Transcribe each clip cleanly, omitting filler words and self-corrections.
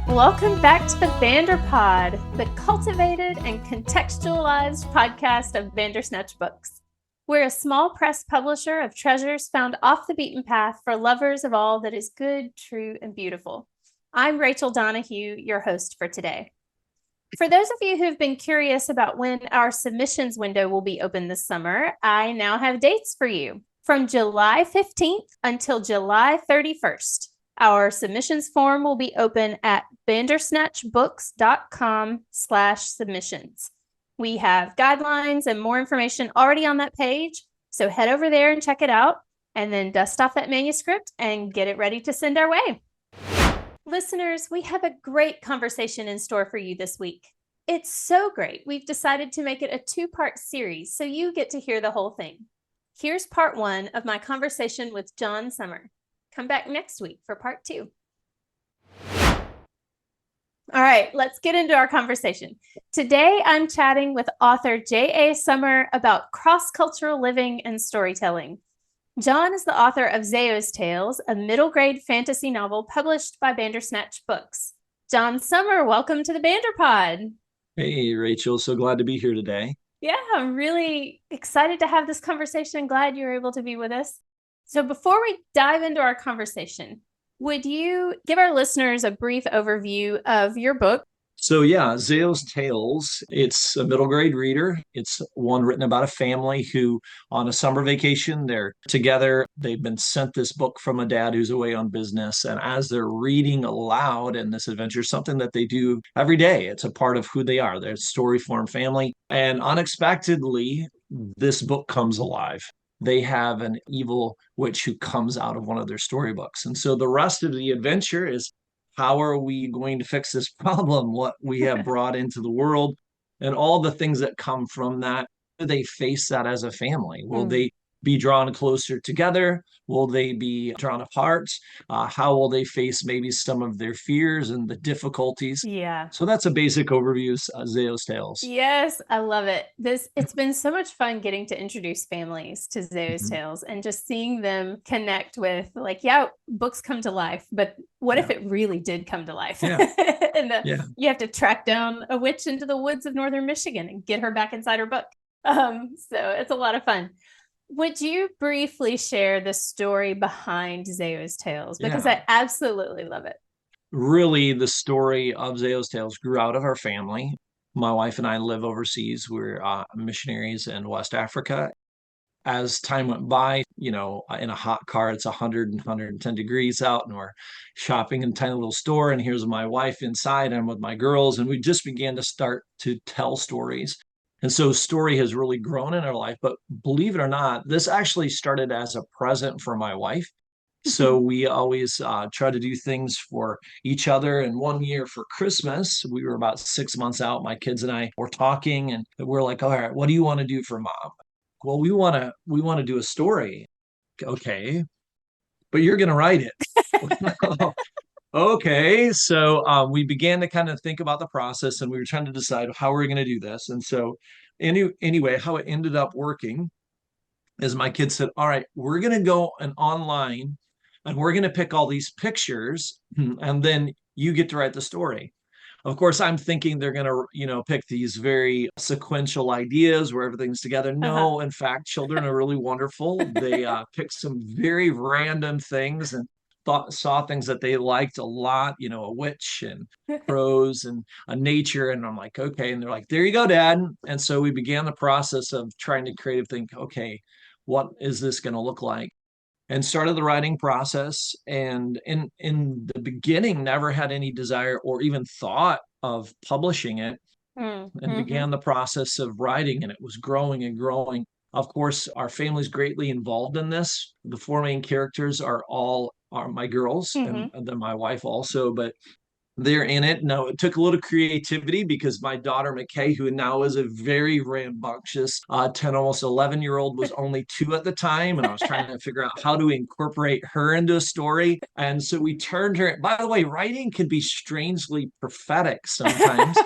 Welcome back to the Vanderpod, the cultivated and contextualized podcast of Vandersnatch Books. We're a small press publisher of treasures found off the beaten path for lovers of all that is good, true, and beautiful. I'm Rachel Donahue, your host for today. For those of you who've been curious about when our submissions window will be open this summer, I now have dates for you. From July 15th until July 31st. Our submissions form will be open at bandersnatchbooks.com/submissions. We have guidelines and more information already on that page, so head over there and check it out, and then dust off that manuscript and get it ready to send our way. Listeners, we have a great conversation in store for you this week. It's so great, we've decided to make it a two-part series, so you get to hear the whole thing. Here's part one of my conversation with John Sommer. Come back next week for part two. All right, let's get into our conversation. Today, I'm chatting with author J.A. Sommer about cross-cultural living and storytelling. John is the author of Zao's Tales, a middle-grade fantasy novel published by Bandersnatch Books. John Sommer, welcome to the Vanderpod. Hey, Rachel. So glad to be here today. Yeah, I'm really excited to have this conversation. Glad you're able to be with us. So before we dive into our conversation, would you give our listeners a brief overview of your book? So yeah, Zao's Tales, it's a middle grade reader. It's one written about a family who on a summer vacation, they're together. They've been sent this book from a dad who's away on business. And as they're reading aloud in this adventure, something that they do every day, it's a part of who they are. They're a story form family. And unexpectedly, this book comes alive. They have an evil witch who comes out of one of their storybooks. And so the rest of the adventure is how are we going to fix this problem? What we have brought into the world and all the things that come from that. Do they face that as a family? Will they be drawn closer together? Will they be drawn apart? How will they face maybe some of their fears and the difficulties? Yeah. So that's a basic overview of Zao's Tales. Yes, I love it. It's been so much fun getting to introduce families to Zao's Mhm. Tales and just seeing them connect with, like, yeah, books come to life, but what if Yeah. it really did come to life? Yeah. And Yeah. you have to track down a witch into the woods of northern Michigan and get her back inside her book. So it's a lot of fun. Would you briefly share the story behind Zao's Tales? Because Yeah. I absolutely love it. Really, the story of Zao's Tales grew out of our family. My wife and I live overseas. We're missionaries in West Africa. As time went by, in a hot car, it's 100 and 110 degrees out, and we're shopping in a tiny little store. And here's my wife inside, and I'm with my girls, and we just began to start to tell stories. And so story has really grown in our life. But believe it or not, this actually started as a present for my wife. So we always try to do things for each other. And one year for Christmas, we were about 6 months out. My kids and I were talking, and we're like, "All right, what do you want to do for mom?" Well, we want to do a story. Okay, but you're going to write it. Okay, so we began to kind of think about the process, and we were trying to decide how we're going to do this. And so, anyway, how it ended up working is my kids said, "All right, we're going to go and online and we're going to pick all these pictures and then you get to write the story." Of course, I'm thinking they're going to, pick these very sequential ideas where everything's together. Uh-huh. No, in fact, children are really wonderful. They picked some very random things and saw things that they liked a lot, a witch and prose and a nature. And I'm like, okay. And they're like, there you go, Dad. And so we began the process of trying to creative think, okay, what is this going to look like? And started the writing process, and in the beginning never had any desire or even thought of publishing it, and Mm-hmm. began the process of writing, and it was growing and growing. Of course, our family's greatly involved in this. The four main characters are my girls, and Mm-hmm. then my wife also, but they're in it. No, it took a little creativity because my daughter McKay, who now is a very rambunctious 10, almost 11-year-old, was only 2 at the time. And I was trying to figure out how to incorporate her into a story. And so we turned her, by the way, writing can be strangely prophetic sometimes.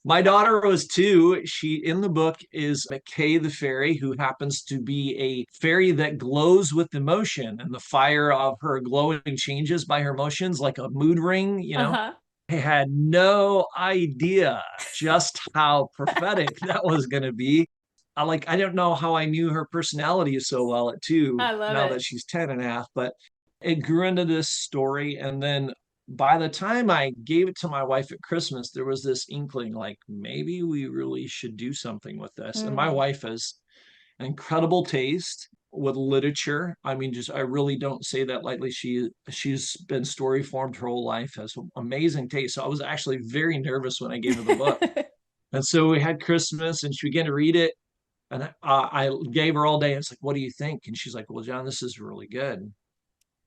My daughter was 2. She, in the book, is McKay the fairy, who happens to be a fairy that glows with emotion, and the fire of her glowing changes by her emotions, like a mood ring. Uh-huh. I had no idea just how prophetic that was going to be. I don't know how I knew her personality so well at two, I love now that it. she's 10 and a half, but it grew into this story. And then by the time I gave it to my wife at Christmas, there was this inkling like maybe we really should do something with this. And my Mm. wife has incredible taste with literature. I mean, just I really don't say that lightly. She's been story formed her whole life, has amazing taste. So I was actually very nervous when I gave her the book. And so we had Christmas and she began to read it. And I gave her all day. It's like, what do you think? And she's like, well, John, this is really good.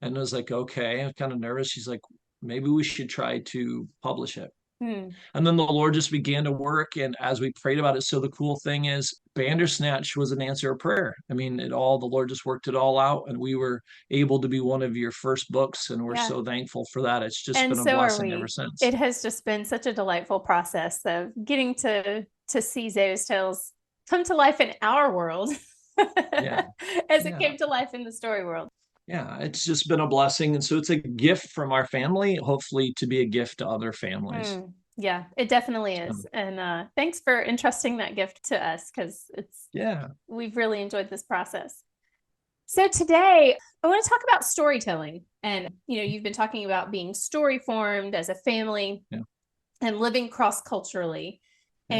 And I was like, okay. I'm kind of nervous. She's like, maybe we should try to publish it. Mm. And then the Lord just began to work. And as we prayed about it, so the cool thing is, Bandersnatch was an answer of prayer. I mean, the Lord just worked it all out. And we were able to be one of your first books. And we're Yeah. so thankful for that. It's just And been a so are blessing ever we. since. It has just been such a delightful process of getting to see Zeus Tales come to life in our world Yeah. as it Yeah. came to life in the story world. Yeah. It's just been a blessing. And so it's a gift from our family, hopefully to be a gift to other families. Yeah, it definitely So, is. And thanks for entrusting that gift to us because yeah. we've really enjoyed this process. So today I want to talk about storytelling. And you've been talking about being story formed as a family Yeah. and living cross culturally. Yeah.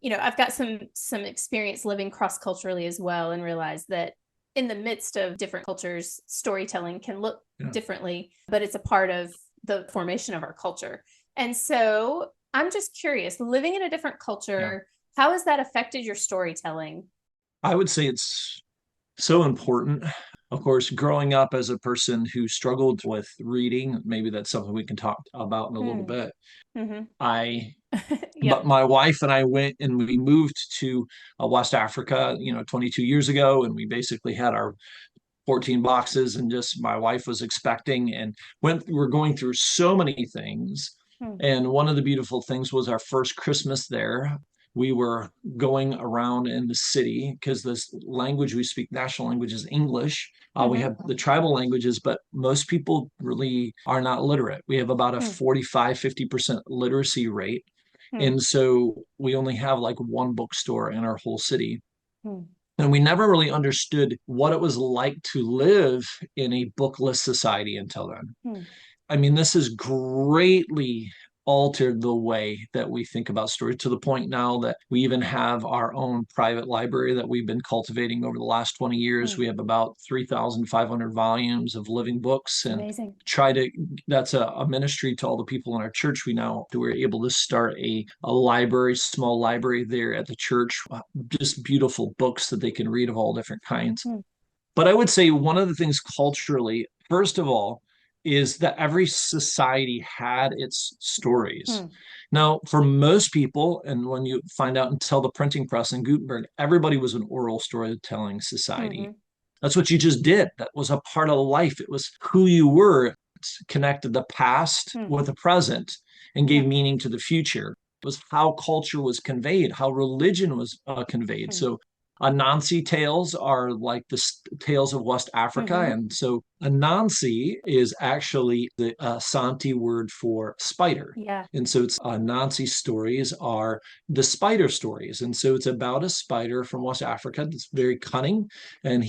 And I've got some experience living cross culturally as well, and realize that in the midst of different cultures, storytelling can look Yeah. differently, but it's a part of the formation of our culture. And so I'm just curious, living in a different Yeah. culture, how has that affected your storytelling? I would say it's so important. Of course, growing up as a person who struggled with reading, maybe that's something we can talk about in a little Hmm. bit. Mm-hmm. I, but Yep. my wife and I went and we moved to West Africa, 22 years ago, and we basically had our 14 boxes, and just my wife was expecting, and we're going through so many things. Hmm. And one of the beautiful things was our first Christmas there. We were going around in the city because this language we speak, national language, is English. We Mm-hmm. have the tribal languages, but most people really are not literate. We have about a Hmm. 45-50% literacy rate. Hmm. And so we only have like one bookstore in our whole city. Hmm. And we never really understood what it was like to live in a bookless society until then. Hmm. I mean, this has greatly altered the way that we think about stories, to the point now that we even have our own private library that we've been cultivating over the last 20 years. Hmm. We have about 3,500 volumes of living books, It's and amazing. try to that's a ministry to all the people in our church. We're able to start a library, small library there at the church, just beautiful books that they can read of all different kinds. Hmm. But I would say one of the things culturally, first of all, is that every society had its stories. Hmm. Now, for most people, and when you find out until the printing press and Gutenberg, everybody was an oral storytelling society. Mm-hmm. That's what you just did. That was a part of life. It was who you were. It connected the past Hmm. with the present and Yeah. gave meaning to the future. It was how culture was conveyed, how religion was conveyed. Hmm. So Anansi tales are like the tales of West Africa. Mm-hmm. And so Anansi is actually the Santi word for spider. Yeah. And so it's Anansi stories are the spider stories. And so it's about a spider from West Africa that's very cunning. And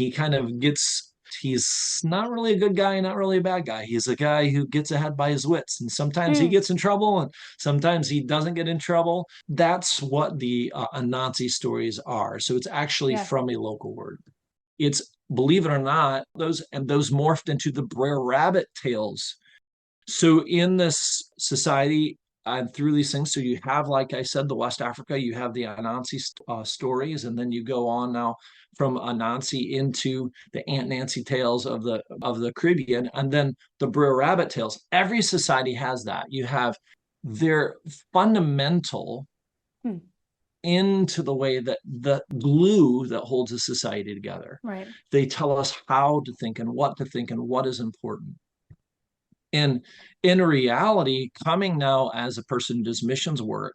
he's not really a good guy, not really a bad guy. He's a guy who gets ahead by his wits. And sometimes he Hmm. gets in trouble and sometimes he doesn't get in trouble. That's what the Anansi stories are. So it's actually Yeah. from a local word. It's, believe it or not, those morphed into the Brer Rabbit tales. So in this society, and through these things, so you have, like I said, the West Africa, you have the Anansi stories, and then you go on now from Anansi into the Aunt Nancy tales of the Caribbean, and then the Brer Rabbit tales. Every society has that. You have their fundamental Hmm. into the way that the glue that holds a society together. Right. They tell us how to think and what is important. And in reality, coming now as a person who does missions work,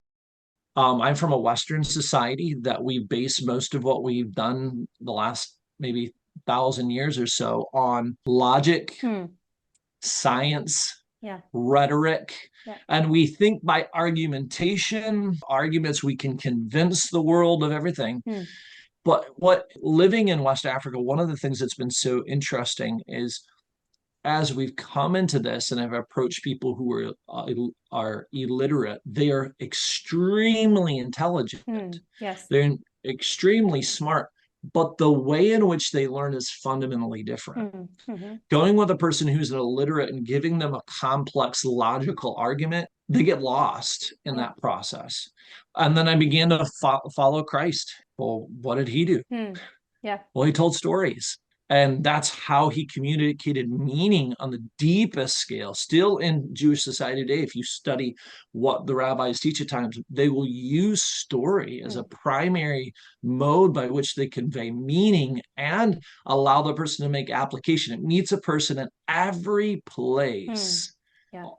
I'm from a Western society that we base most of what we've done the last maybe 1,000 years or so on logic, Hmm. science, Yeah. rhetoric. Yeah. And we think by arguments, we can convince the world of everything. But what living in West Africa, one of the things that's been so interesting is as we've come into this and have approached people who are illiterate, they are extremely intelligent. Yes. They're extremely smart, but the way in which they learn is fundamentally different. Going with a person who's an illiterate and giving them a complex logical argument, they get lost in that process. And then I began to follow Christ. Well, what did he do? Yeah. Well, he told stories. And that's how he communicated meaning on the deepest scale. Still in Jewish society today, if you study what the rabbis teach at times, they will use story as a primary mode by which they convey meaning and allow the person to make application. It meets a person in every place.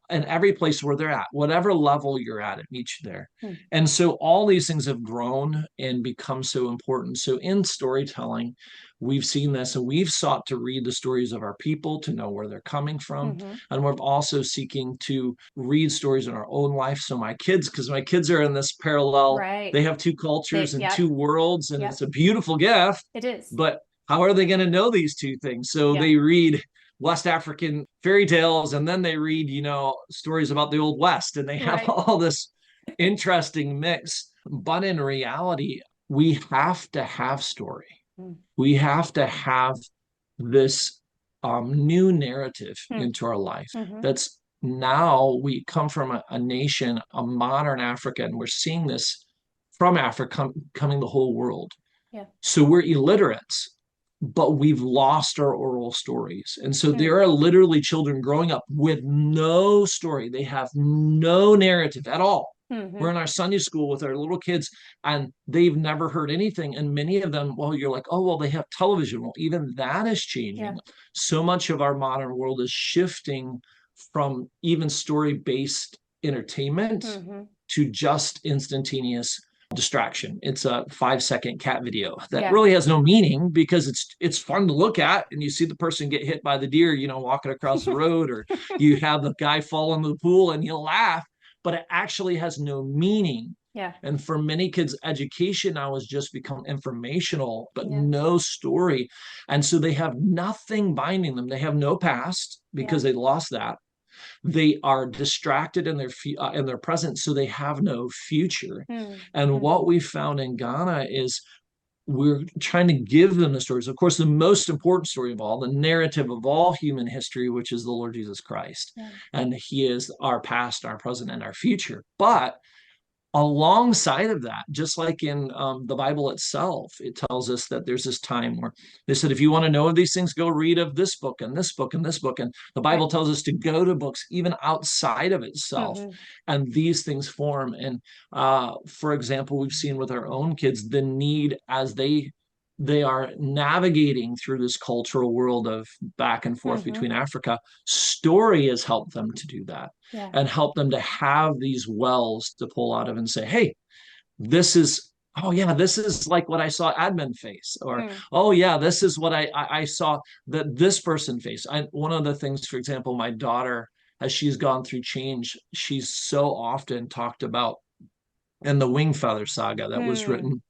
In every place where they're at, whatever level you're at, it meets you there. And so all these things have grown and become so important. So in storytelling, we've seen this, and we've sought to read the stories of our people to know where they're coming from. And we're also seeking to read stories in our own life. So my kids, because my kids are in this parallel, they have two cultures and two worlds, and it's a beautiful gift. It is. But how are they going to know these two things? So they read West African fairy tales, and then they read, stories about the Old West, and they have all this interesting mix. But in reality, we have to have story. We have to have this new narrative into our life. That's now we come from a nation, a modern Africa, and we're seeing this from Africa coming the whole world. So we're illiterates, but we've lost our oral stories. And so there are literally children growing up with no story. They have no narrative at all. We're in our Sunday school with our little kids, and they've never heard anything. And many of them, well, you're like, oh, well, they have television. Well, even that is changing. So much of our modern world is shifting from even story-based entertainment to just instantaneous distraction. It's a 5-second cat video that really has no meaning, because it's fun to look at, and you see the person get hit by the deer, walking across the road, or you have the guy fall into the pool and you laugh, but it actually has no meaning. And for many kids, education now has just become informational, but no story. And so they have nothing binding them. They have no past because they lost that. They are distracted in their present, so they have no future. And what we found in Ghana is we're trying to give them the stories. Of course, the most important story of all, the narrative of all human history, which is the Lord Jesus Christ. And he is our past, our present, and our future. But alongside of that, just like in the Bible itself, it tells us that there's this time where they said, if you want to know of these things, go read of this book and this book and this book. And the Bible tells us to go to books even outside of itself. And these things form. And for example, we've seen with our own kids the need as they are navigating through this cultural world of back and forth between Africa. Story has helped them to do that and help them to have these wells to pull out of and say, hey, this is, oh yeah, this is like what I saw admin face, or oh yeah, this is what I saw that this person face. One of the things, for example, my daughter, as she's gone through change, she's so often talked about in the Wingfeather saga that was written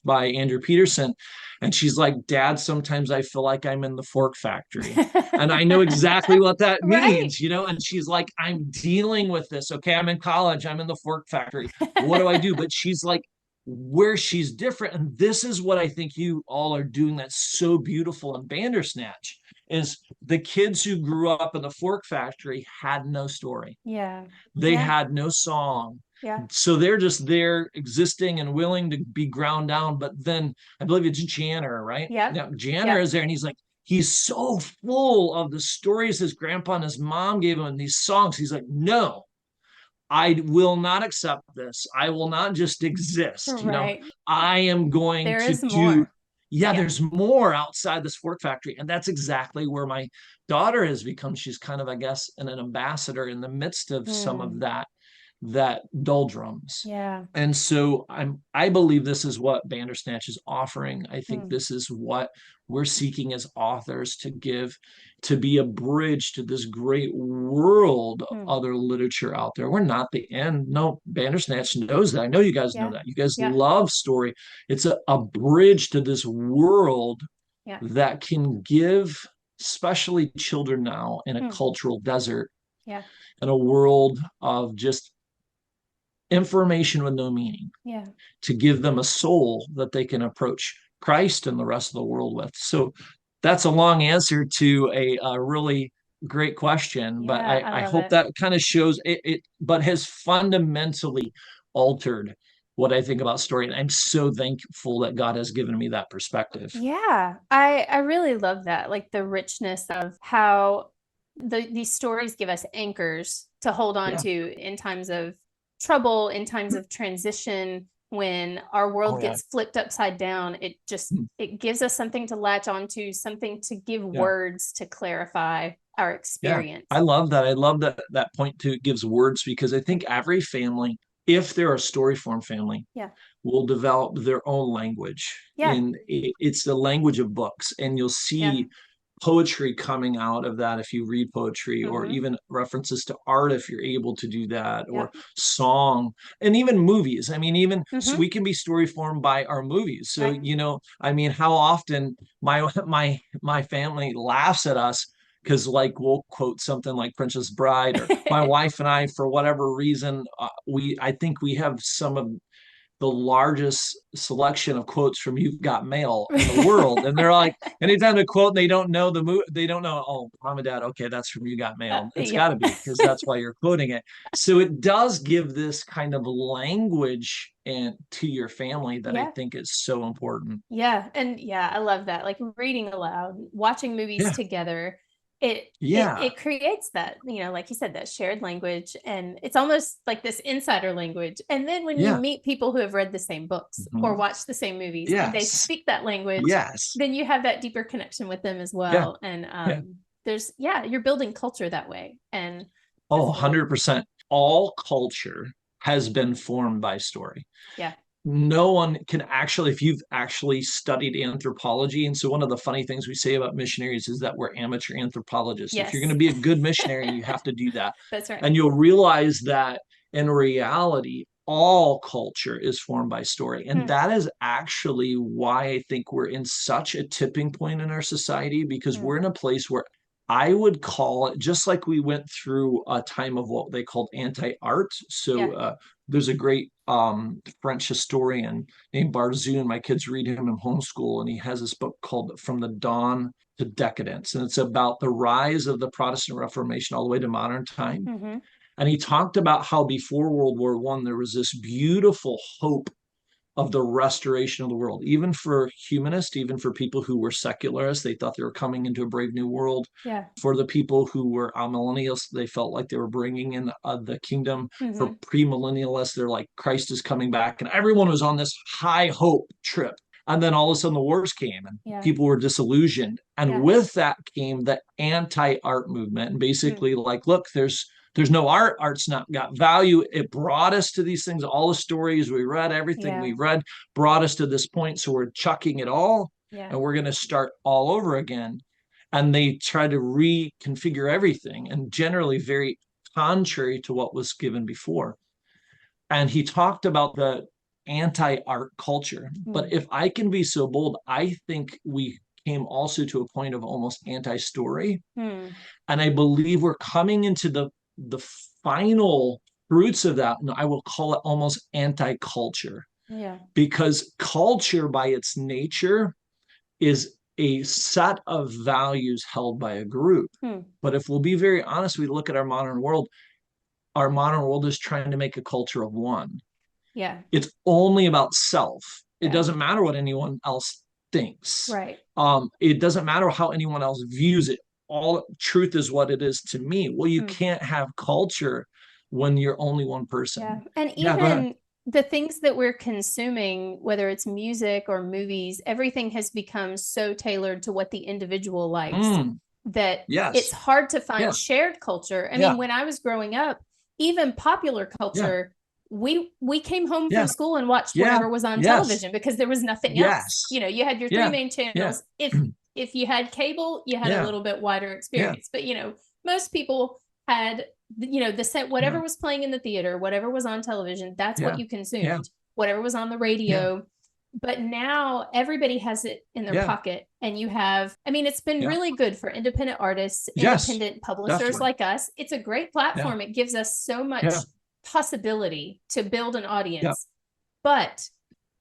by Andrew Peterson. And she's like, Dad, sometimes I feel like I'm in the fork factory. And I know exactly what that means, and she's like, I'm dealing with this. Okay, I'm in college. I'm in the fork factory. What do I do? But she's like, where she's different. And this is what I think you all are doing that's so beautiful in Bandersnatch, is the kids who grew up in the fork factory had no story. They had no song. So they're just there existing and willing to be ground down. But then I believe it's Janner, right? Now Janner is there, and he's like, he's so full of the stories his grandpa and his mom gave him and these songs. He's like, no, I will not accept this. I will not just exist. I am going to do. There's more outside this fork factory. And that's exactly where my daughter has become. She's kind of, I guess, an ambassador in the midst of some of that that doldrums. Yeah. And so I believe this is what Bandersnatch is offering. I think Hmm. this is what we're seeking as authors to give, to be a bridge to this great world of Hmm. other literature out there. We're not the end. No, Bandersnatch knows that. I know you guys know Yeah. that. You guys Yeah. love story. It's a bridge to this world Yeah. that can give, especially children now in a Hmm. cultural desert, Yeah. in a world of just information with no meaning, Yeah. to give them a soul that they can approach Christ and the rest of the world with. So that's a long answer to a really great question, but Yeah. I I love hope it. that kind of shows but has fundamentally altered what I think about story. And I'm so thankful that God has given me that perspective. Yeah, I really love that. Like the richness of how these stories give us anchors to hold on Yeah. to in times of trouble, in times of transition, when our Oh, world yeah. gets flipped upside down. It gives us something to latch onto, something to give Yeah. words to clarify our Yeah, experience. I love that. I love that point too. It gives words because I Hmm. think every family, if they're a story form family, Yeah. will develop their own language. Yeah. In it's the language of books, and you'll Yeah. see poetry coming out of that if you read poetry, or Hmm. even references to art if you're able to do that, Yeah. or song, and even movies. I mean, even so Hmm. we can be story formed by our movies. So, Right. I mean, how often my family laughs at us because, like, we'll quote something like Princess Bride, or my wife and I, for whatever reason, I think we have some of the largest selection of quotes from You've Got Mail in the world. And they're like, anytime they quote and they don't know the movie, they don't know, oh, mom and dad, okay, that's from You Got Mail. It's got Yep. to be, because that's why you're quoting it. So it does give this kind of language and to your family that I Yeah. think is so important. Yeah, and yeah, I love that. Like reading aloud, watching movies Yeah. together, it it Yeah. it creates that, like you said, that shared language, and it's almost like this insider language. And then when you Yeah. meet people who have read the same books or Mhm. watched the same movies and they Yes. speak that language, Yes. then you have that deeper connection with them as Yeah. well. And Yeah. you're building culture that way. And Oh, that's really, 100%. All culture has been formed by story. yeah. No one can actually, if you've actually studied anthropology, and so one of the funny things we say about missionaries is that we're amateur anthropologists. If you're going to Yes. be a good missionary, you have to do that. That's right. And you'll realize that in reality, all culture is formed by story. And Hmm. that is actually why I think we're in such a tipping point in our society, because Hmm. we're in a place where I would call it, just like we went through a time of what they called anti-art. So Yeah. there's a great French historian named Barzoon. My kids read him in homeschool, and he has this book called From the Dawn to Decadence. And it's about the rise of the Protestant Reformation all the way to modern time. Hmm. And he talked about how before World War One, there was this beautiful hope of the restoration of the world, even for humanists, even for people who were secularists. They thought they were coming into a brave new world. Yeah. For the people who were millennials, they felt like they were bringing in the kingdom. For Hmm. premillennialists, they're like, Christ is coming back. And everyone was on this high hope trip. And then all of a sudden the wars came and Yeah. people were disillusioned. And Yeah. with that came the anti-art movement. And Hmm. basically, like, look, there's no art. Art's not got value. It brought us to these things. All the stories we read, everything Yeah. we read brought us to this point. So we're chucking it all Yeah. and we're going to start all over again. And they try to reconfigure everything, and generally very contrary to what was given before. And he talked about the anti-art culture. Hmm. But if I can be so bold, I think we came also to a point of almost anti-story. Hmm. And I believe we're coming into the final roots of that. And I will call it almost anti-culture, Yeah. because culture by its nature is a set of values held by a group. Hmm. But if we'll be very honest, we look at our modern world is trying to make a culture of one. Yeah. It's only about self. It Yeah. doesn't matter what anyone else thinks. Right. It doesn't matter how anyone else views it. All truth is what it is to me. Well, you Hmm. can't have culture when you're only one Yeah. person. And Yeah, go ahead. even the things that we're consuming, whether it's music or movies, everything has become so tailored to what the individual likes Mm, that it's yes. hard to find Yeah. shared culture. I Yeah. mean, when I was growing up, even popular culture, we came home from school and watched whatever was on television because there was nothing else. You know, you had your three main channels. If you had cable, you had a little bit wider experience. But, you know, most people had, you know, the set, whatever was playing in the theater, whatever was on television, that's what you consumed. Whatever was on the radio. But now everybody has it in their pocket, and you have, I mean, it's been really good for independent artists, independent publishers like us. It's a great platform. It gives us so much possibility to build an audience, but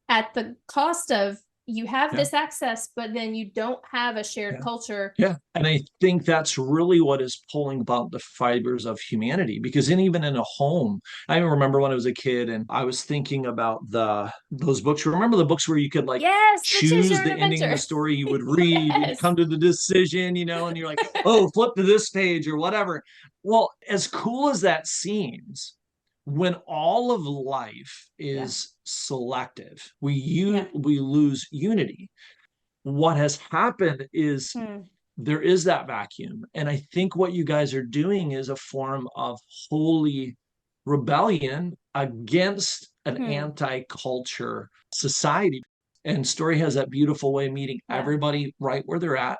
at the cost of you have this access, but then you don't have a shared culture. And I think that's really what is pulling about the fibers of humanity, because even in a home, I remember when I was a kid and I was thinking about those books. Remember the books where you could like choose the ending of the story you would read and come to the decision, you know, and you're like, oh, flip to this page or whatever. Well, as cool as that seems, when all of life is selective, we lose unity. What has happened is there is that vacuum. And I think what you guys are doing is a form of holy rebellion against an anti-culture society. And Story has that beautiful way of meeting everybody right where they're at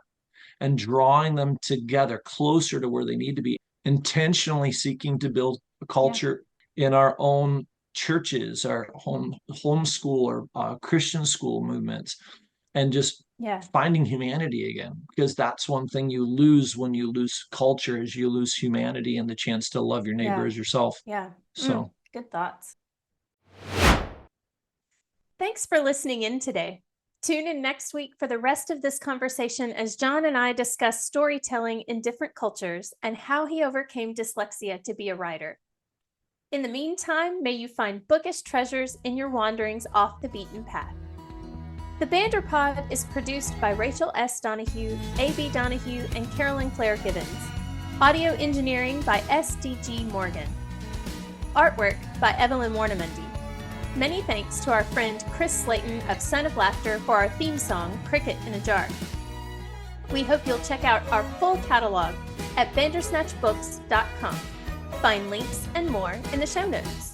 and drawing them together closer to where they need to be, intentionally seeking to build a culture in our own churches, our homeschool or Christian school movements, and just finding humanity again. Because that's one thing you lose when you lose culture, is you lose humanity and the chance to love your neighbor as yourself. So good thoughts. Thanks for listening in today. Tune in next week for the rest of this conversation as John and I discuss storytelling in different cultures and how he overcame dyslexia to be a writer. In the meantime, may you find bookish treasures in your wanderings off the beaten path. The Vanderpod is produced by Rachel S. Donahue, A.B. Donahue, and Carolyn Claire Gibbons. Audio engineering by S.D.G. Morgan. Artwork by Evelyn Warnamundi. Many thanks to our friend Chris Slayton of Son of Laughter for our theme song, Cricket in a Jar. We hope you'll check out our full catalog at bandersnatchbooks.com. Find links and more in the show notes.